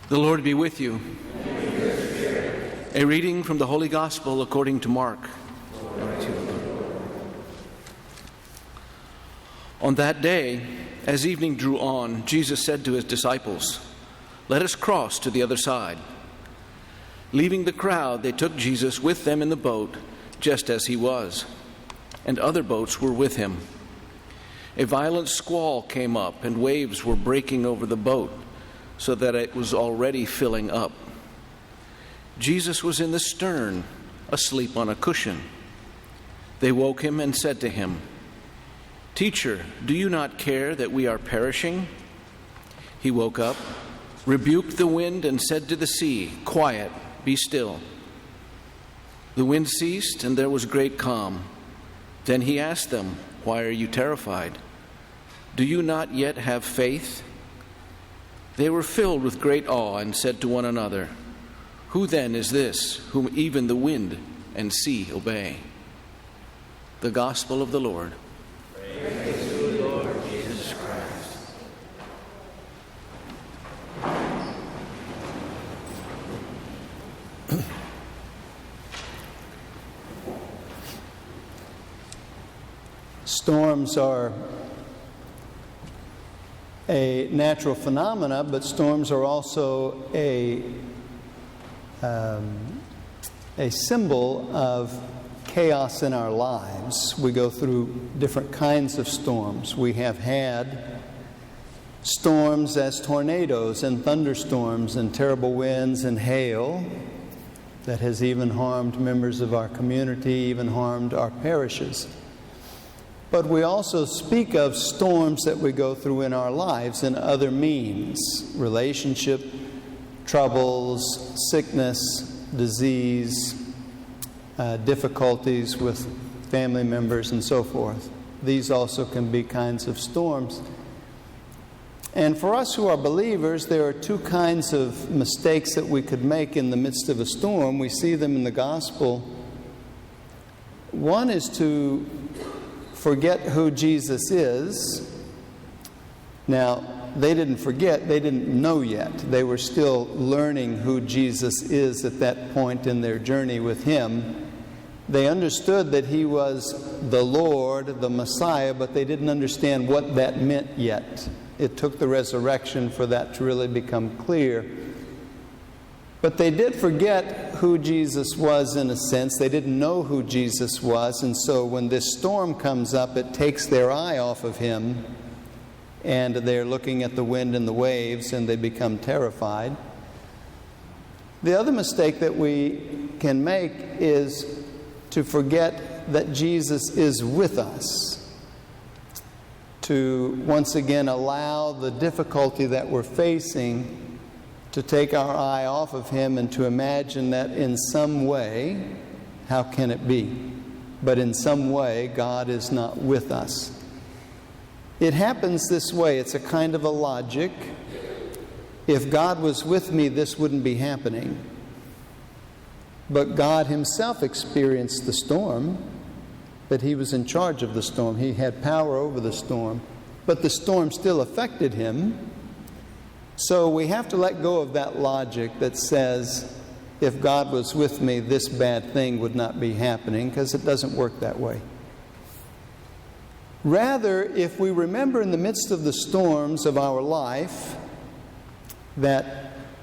The Lord be with you. A reading from the Holy Gospel according to Mark. On that day, as evening drew on, Jesus said to his disciples, "Let us cross to the other side." Leaving the crowd, they took Jesus with them in the boat, just as he was, and other boats were with him. A violent squall came up, and waves were breaking over the boat, so that it was already filling up. Jesus was in the stern, asleep on a cushion. They woke him and said to him, "Teacher, do you not care that we are perishing?" He woke up, rebuked the wind, and said to the sea, "Quiet, be still." The wind ceased, and there was great calm. Then he asked them, "Why are you terrified? Do you not yet have faith?" They were filled with great awe and said to one another, "Who then is this, whom even the wind and sea obey?" The Gospel of the Lord. Praise to the Lord Jesus Christ. Storms are a natural phenomena, but storms are also a symbol of chaos in our lives. We go through different kinds of storms. We have had storms as tornadoes and thunderstorms and terrible winds and hail that has even harmed members of our community, even harmed our parishes. But we also speak of storms that we go through in our lives in other means: relationship, troubles, sickness, disease, difficulties with family members, and so forth. These also can be kinds of storms. And for us who are believers, there are two kinds of mistakes that we could make in the midst of a storm. We see them in the Gospel. One is to forget who Jesus is. Now, they didn't forget, they didn't know yet. They were still learning who Jesus is at that point in their journey with him. They understood that he was the Lord, the Messiah, but they didn't understand what that meant yet. It took the resurrection for that to really become clear. But they did forget who Jesus was in a sense. They didn't know who Jesus was, and so when this storm comes up, it takes their eye off of him, and they're looking at the wind and the waves, and they become terrified. The other mistake that we can make is to forget that Jesus is with us, to once again allow the difficulty that we're facing to take our eye off of him and to imagine that in some way, how can it be? But in some way, God is not with us. It happens this way. It's a kind of a logic. If God was with me, this wouldn't be happening. But God himself experienced the storm, but he was in charge of the storm. He had power over the storm, but the storm still affected him. So we have to let go of that logic that says, if God was with me, this bad thing would not be happening, because it doesn't work that way. Rather, if we remember in the midst of the storms of our life that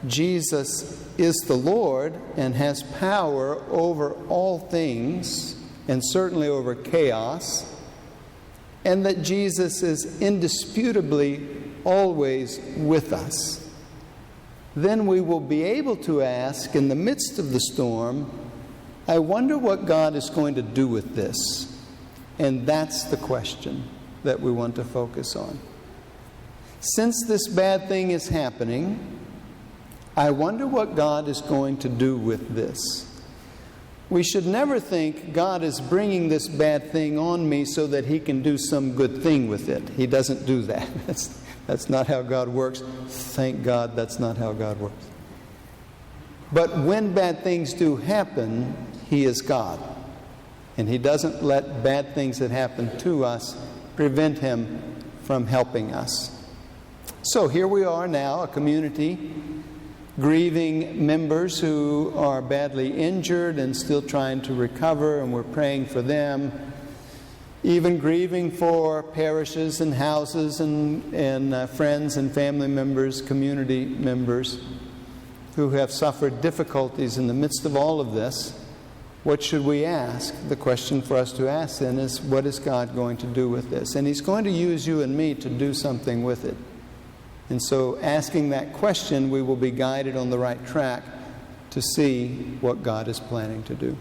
Jesus is the Lord and has power over all things, and certainly over chaos, and that Jesus is indisputably always with us, then we will be able to ask in the midst of the storm, I wonder what God is going to do with this. And that's the question that we want to focus on. Since this bad thing is happening, I wonder what God is going to do with this. We should never think God is bringing this bad thing on me so that he can do some good thing with it. He doesn't do that. That's not how God works. Thank God that's not how God works. But when bad things do happen, he is God. And he doesn't let bad things that happen to us prevent him from helping us. So here we are now, a community grieving members who are badly injured and still trying to recover, and we're praying for them. Even grieving for parishes and houses and friends and family members, community members who have suffered difficulties in the midst of all of this. What should we ask? The question for us to ask then is, what is God going to do with this? And He's going to use you and me to do something with it. And so asking that question, we will be guided on the right track to see what God is planning to do.